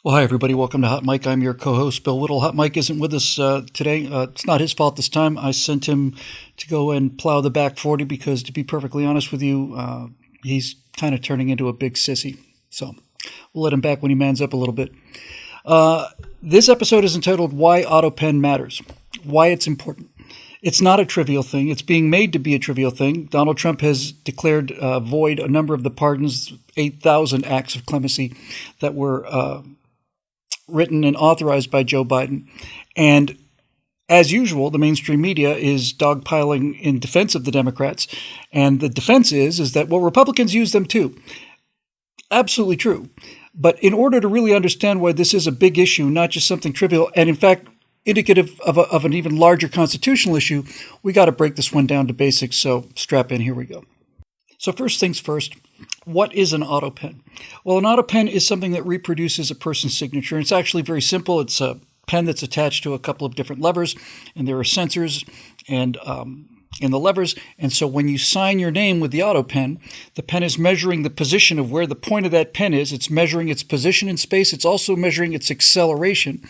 Well, hi, everybody. Welcome to Hot Mike. I'm your co-host, Bill Whittle. Hot Mike isn't with us today. It's not his fault this time. I sent him to go and plow the back 40 because, to be perfectly honest with you, he's kind of turning into a big sissy. So we'll let him back when he mans up a little bit. This episode is entitled Why AUTOPEN Matters, Why It's Important. It's not a trivial thing. It's being made to be a trivial thing. Donald Trump has declared void a number of the pardons, 8,000 acts of clemency that were written and authorized by Joe Biden. And as usual, the mainstream media is dogpiling in defense of the Democrats. And the defense is that, well, Republicans use them too. Absolutely true. But in order to really understand why this is a big issue, not just something trivial, and in fact, indicative of an even larger constitutional issue, we got to break this one down to basics. So strap in, here we go. So first things first, what is an AUTOPEN? Well, an AUTOPEN is something that reproduces a person's signature. It's actually very simple. It's a pen that's attached to a couple of different levers, and there are sensors and in the levers. And so when you sign your name with the AUTOPEN, the pen is measuring the position of where the point of that pen is. It's measuring its position in space. It's also measuring its acceleration.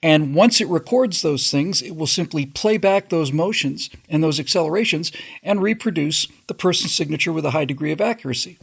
And once it records those things, it will simply play back those motions and those accelerations and reproduce the person's signature with a high degree of accuracy.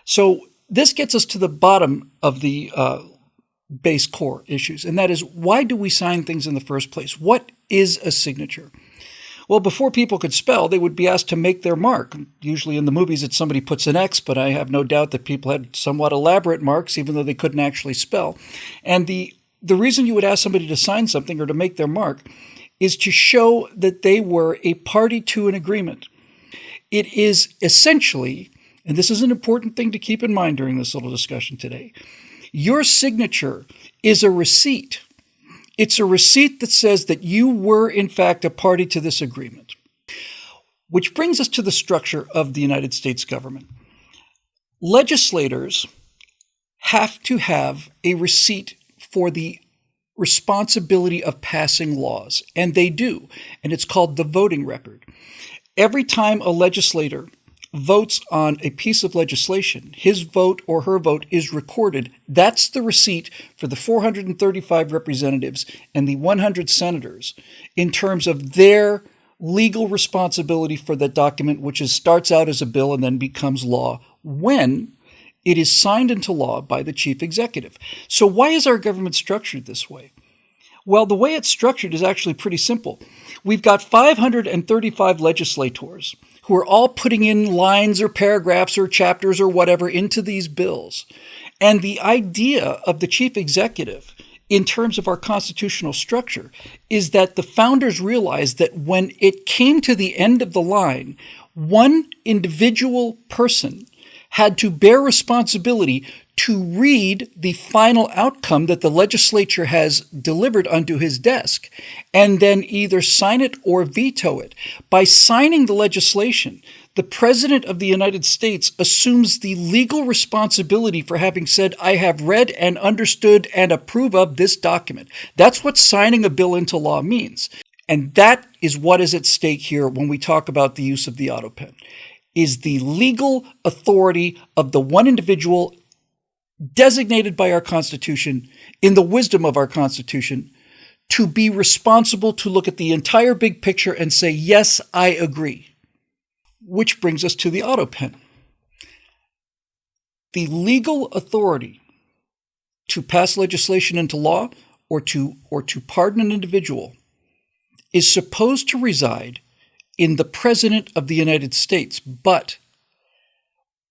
So this gets us to the bottom of the base core issues, and that is, why do we sign things in the first place? What is a signature? Well, before people could spell, they would be asked to make their mark. Usually in the movies, it's somebody puts an X, but I have no doubt that people had somewhat elaborate marks, even though they couldn't actually spell. And the reason you would ask somebody to sign something or to make their mark is to show that they were a party to an agreement. It is essentially, and this is an important thing to keep in mind during this little discussion today, your signature is a receipt. It's a receipt that says that you were, in fact, a party to this agreement. Which brings us to the structure of the United States government. Legislators have to have a receipt for the responsibility of passing laws, and they do, and it's called the voting record. Every time a legislator votes on a piece of legislation, his vote or her vote is recorded. That's the receipt for the 435 representatives and the 100 senators in terms of their legal responsibility for that document, which starts out as a bill and then becomes law when it is signed into law by the chief executive. So why is our government structured this way? Well, the way it's structured is actually pretty simple. We've got 535 legislators who are all putting in lines or paragraphs or chapters or whatever into these bills. And the idea of the chief executive in terms of our constitutional structure is that the founders realized that when it came to the end of the line, one individual person had to bear responsibility to read the final outcome that the legislature has delivered onto his desk and then either sign it or veto it. By signing the legislation, the President of the United States assumes the legal responsibility for having said, I have read and understood and approve of this document. That's what signing a bill into law means. And that is what is at stake here when we talk about the use of the AUTOPEN. Is the legal authority of the one individual designated by our Constitution, in the wisdom of our Constitution, to be responsible to look at the entire big picture and say, yes, I agree. Which brings us to the AUTOPEN. The legal authority to pass legislation into law or to pardon an individual is supposed to reside in the President of the United States. But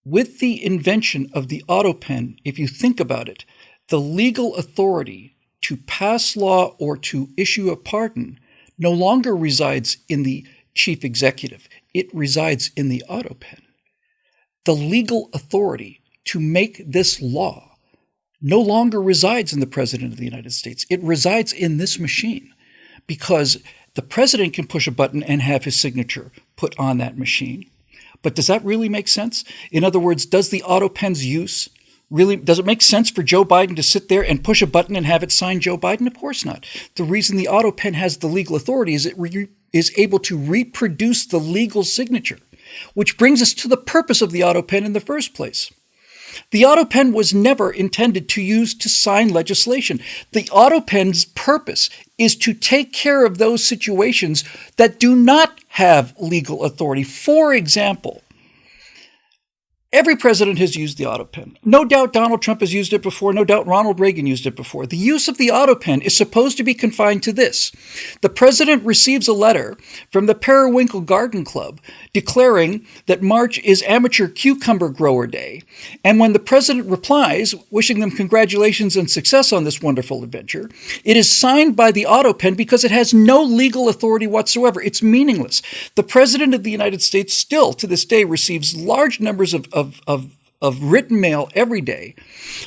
with the invention of the AUTOPEN, if you think about it, the legal authority to pass law or to issue a pardon no longer resides in the chief executive. It resides in the AUTOPEN. The legal authority to make this law no longer resides in the President of the United States. It resides in this machine because the president can push a button and have his signature put on that machine. But does that really make sense? In other words, does the AUTOPEN's use does it make sense for Joe Biden to sit there and push a button and have it sign Joe Biden? Of course not. The reason the AUTOPEN has the legal authority is it is able to reproduce the legal signature, which brings us to the purpose of the AUTOPEN in the first place. The AUTOPEN was never intended to use to sign legislation. The AUTOPEN's purpose is to take care of those situations that do not have legal authority. For example, every president has used the AUTOPEN. No doubt Donald Trump has used it before. No doubt Ronald Reagan used it before. The use of the AUTOPEN is supposed to be confined to this. The president receives a letter from the Periwinkle Garden Club declaring that March is Amateur Cucumber Grower Day. And when the president replies, wishing them congratulations and success on this wonderful adventure, it is signed by the AUTOPEN because it has no legal authority whatsoever. It's meaningless. The president of the United States still, to this day, receives large numbers of written mail every day,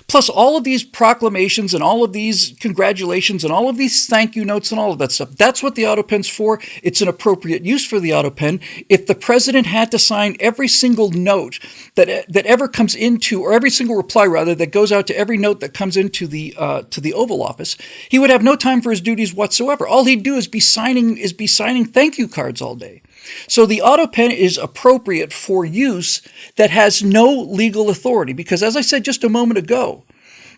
plus all of these proclamations and all of these congratulations and all of these thank you notes and all of that stuff. That's what the AUTOPEN's for. It's an appropriate use for the AUTOPEN. If the president had to sign every single note that ever comes into, or every single reply rather, that goes out to every note that comes into the Oval Office, he would have no time for his duties whatsoever. All he'd do is be signing thank you cards all day. So the AUTOPEN is appropriate for use that has no legal authority because, as I said just a moment ago,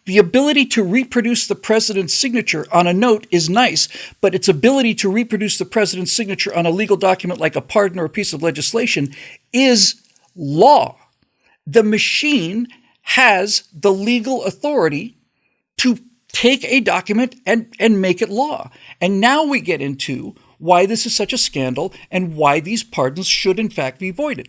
the ability to reproduce the president's signature on a note is nice, but its ability to reproduce the president's signature on a legal document like a pardon or a piece of legislation is law. The machine has the legal authority to take a document and make it law. And now we get into why this is such a scandal and why these pardons should in fact be voided.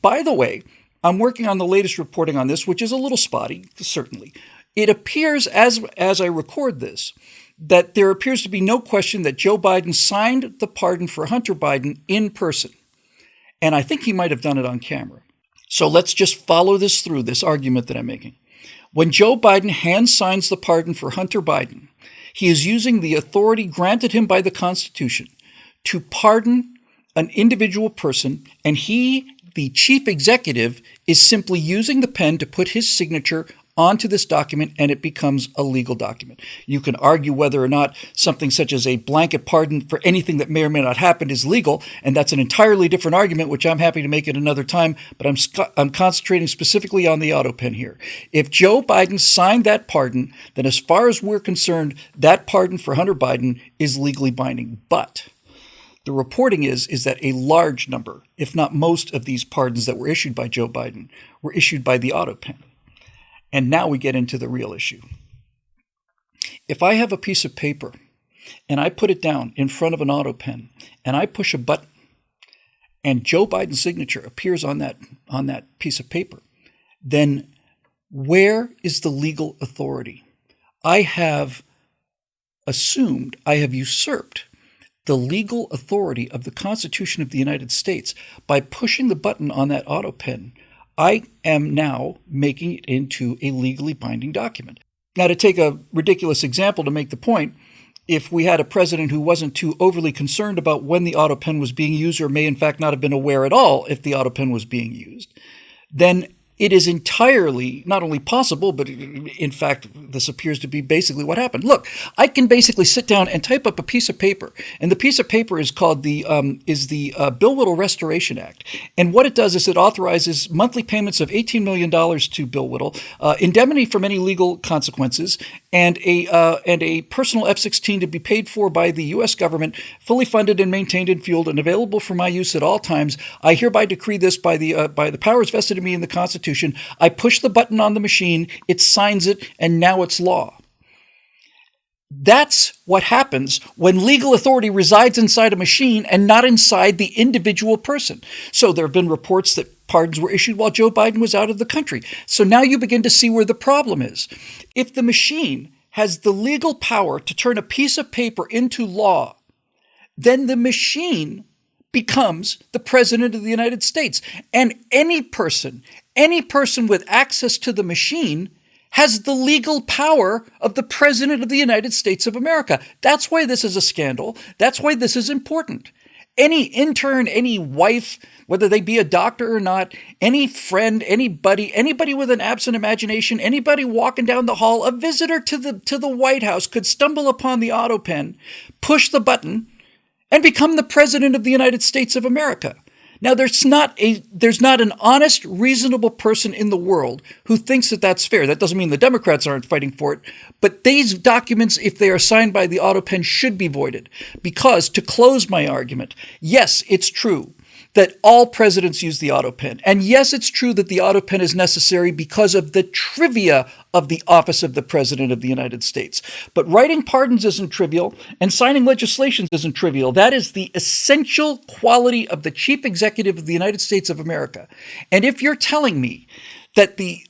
By the way, I'm working on the latest reporting on this, which is a little spotty, certainly. It appears, as I record this, that there appears to be no question that Joe Biden signed the pardon for Hunter Biden in person. And I think he might have done it on camera. So let's just follow this through, this argument that I'm making. When Joe Biden hand signs the pardon for Hunter Biden, he is using the authority granted him by the Constitution to pardon an individual person, and he, the chief executive, is simply using the pen to put his signature onto this document, and it becomes a legal document. You can argue whether or not something such as a blanket pardon for anything that may or may not happen is legal, and that's an entirely different argument, which I'm happy to make at another time, but I'm concentrating specifically on the AUTOPEN here. If Joe Biden signed that pardon, then as far as we're concerned, that pardon for Hunter Biden is legally binding. But the reporting is that a large number, if not most, of these pardons that were issued by Joe Biden were issued by the AUTOPEN. And now we get into the real issue. If I have a piece of paper and I put it down in front of an AUTOPEN and I push a button and Joe Biden's signature appears on that piece of paper, then where is the legal authority? I have assumed, I have usurped the legal authority of the Constitution of the United States by pushing the button on that AUTOPEN. I am now making it into a legally binding document. Now, to take a ridiculous example to make the point, if we had a president who wasn't too overly concerned about when the AUTOPEN was being used, or may in fact not have been aware at all if the AUTOPEN was being used, then it is entirely not only possible, but in fact, this appears to be basically what happened. Look, I can basically sit down and type up a piece of paper, and the piece of paper is called the Bill Whittle Restoration Act. And what it does is it authorizes monthly payments of $18 million to Bill Whittle, indemnity from any legal consequences, and a personal F-16 to be paid for by the U.S. government, fully funded and maintained and fueled and available for my use at all times. I hereby decree this by the powers vested in me in the Constitution. I push the button on the machine, it signs it, and now it's law. That's what happens when legal authority resides inside a machine and not inside the individual person. So there have been reports that pardons were issued while Joe Biden was out of the country. So now you begin to see where the problem is. If the machine has the legal power to turn a piece of paper into law, then the machine becomes the president of the United States. And any person with access to the machine has the legal power of the president of the United States of America. That's why this is a scandal. That's why this is important. Any intern, any wife, whether they be a doctor or not, any friend, anybody with an absent imagination, anybody walking down the hall, a visitor to the White House could stumble upon the AUTOPEN, push the button, and become the president of the United States of America. Now, there's not an honest, reasonable person in the world who thinks that that's fair. That doesn't mean the Democrats aren't fighting for it, but these documents, if they are signed by the AUTOPEN, should be voided. Because, to close my argument, yes, it's true that all presidents use the AUTOPEN. And yes, it's true that the AUTOPEN is necessary because of the trivia of the office of the President of the United States. But writing pardons isn't trivial, and signing legislation isn't trivial. That is the essential quality of the Chief Executive of the United States of America. And if you're telling me that the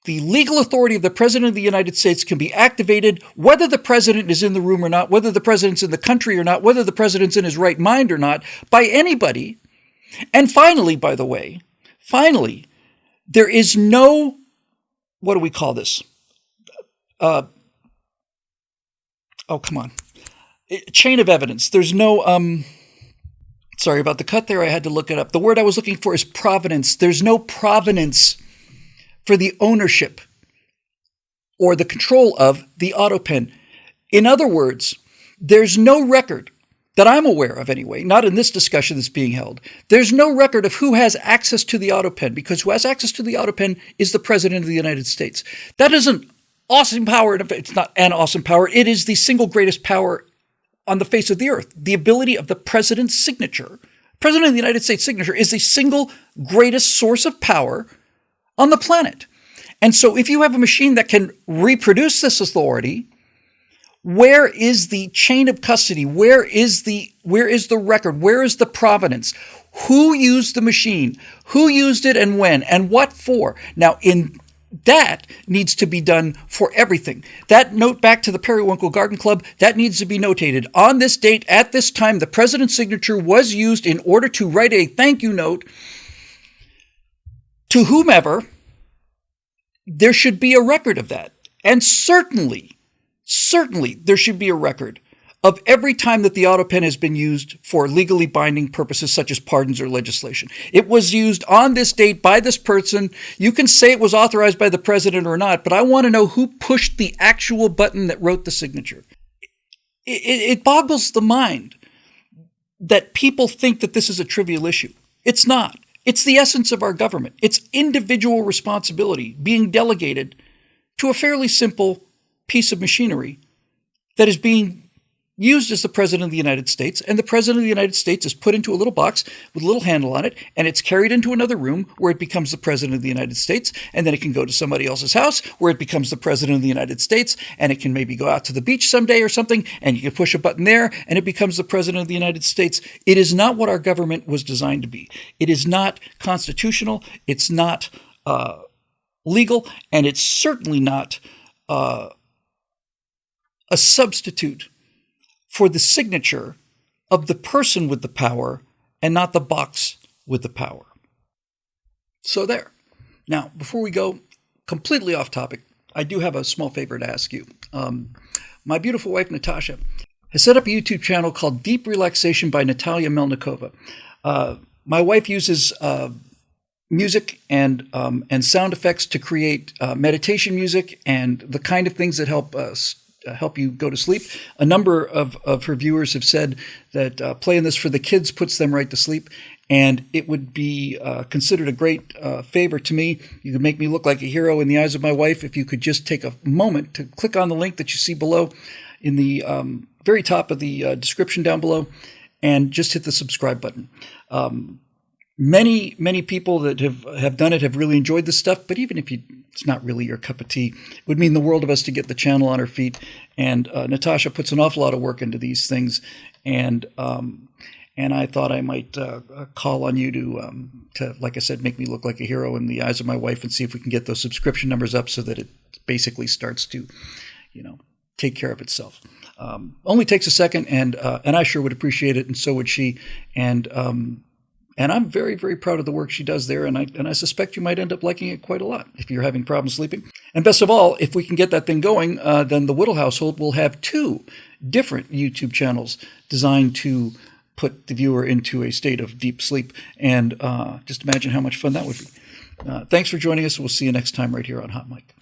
legal authority of the President of the United States can be activated whether the President is in the room or not, whether the President's in the country or not, whether the President's in his right mind or not, by anybody. And finally, by the way, there is no, what do we call this? Chain of evidence. There's no, sorry about the cut there. I had to look it up. The word I was looking for is provenance. There's no provenance for the ownership or the control of the AUTOPEN. In other words, there's no record that I'm aware of anyway, not in this discussion that's being held. There's no record of who has access to the AUTOPEN, because who has access to the AUTOPEN is the President of the United States. That is an awesome power. It's not an awesome power. It is the single greatest power on the face of the earth. The ability of the President's signature. President of the United States signature is the single greatest source of power on the planet. And so if you have a machine that can reproduce this authority, where is the chain of custody? Where is the record? Where is the provenance? Who used the machine? Who used it and when? And what for? Now, that needs to be done for everything. That note back to the Periwinkle Garden Club, that needs to be notated. On this date, at this time, the President's signature was used in order to write a thank you note to whomever. There should be a record of that. And certainly there should be a record of every time that the AUTOPEN has been used for legally binding purposes such as pardons or legislation. It was used on this date by this person. You can say it was authorized by the President or not, but I want to know who pushed the actual button that wrote the signature. It boggles the mind that people think that this is a trivial issue. It's not. It's the essence of our government. It's individual responsibility being delegated to a fairly simple piece of machinery that is being used as the President of the United States, and the President of the United States is put into a little box with a little handle on it, and it's carried into another room where it becomes the President of the United States, and then it can go to somebody else's house where it becomes the President of the United States, and it can maybe go out to the beach someday or something, and you can push a button there, and it becomes the President of the United States. It is not what our government was designed to be. It is not constitutional. It's not legal, and it's certainly not a substitute for the signature of the person with the power and not the box with the power. So there. Now, before we go completely off topic, I do have a small favor to ask you. My beautiful wife, Natasha, has set up a YouTube channel called Deep Relaxation by Natalia Melnikova. My wife uses music and sound effects to create meditation music and the kind of things that help you go to sleep. A number of her viewers have said that playing this for the kids puts them right to sleep, and it would be considered a great favor to me. You could make me look like a hero in the eyes of my wife if you could just take a moment to click on the link that you see below in the very top of the description down below, and just hit the subscribe button. Many people that have done it have really enjoyed this stuff, but even if it's not really your cup of tea, it would mean the world of us to get the channel on her feet. And Natasha puts an awful lot of work into these things, and I thought I might call on you to, like I said, make me look like a hero in the eyes of my wife, and see if we can get those subscription numbers up so that it basically starts to, take care of itself. Only takes a second, and I sure would appreciate it, and so would she. And I'm very, very proud of the work she does there, and I suspect you might end up liking it quite a lot if you're having problems sleeping. And best of all, if we can get that thing going, then the Whittle household will have 2 different YouTube channels designed to put the viewer into a state of deep sleep. And just imagine how much fun that would be. Thanks for joining us. We'll see you next time right here on Hot Mic.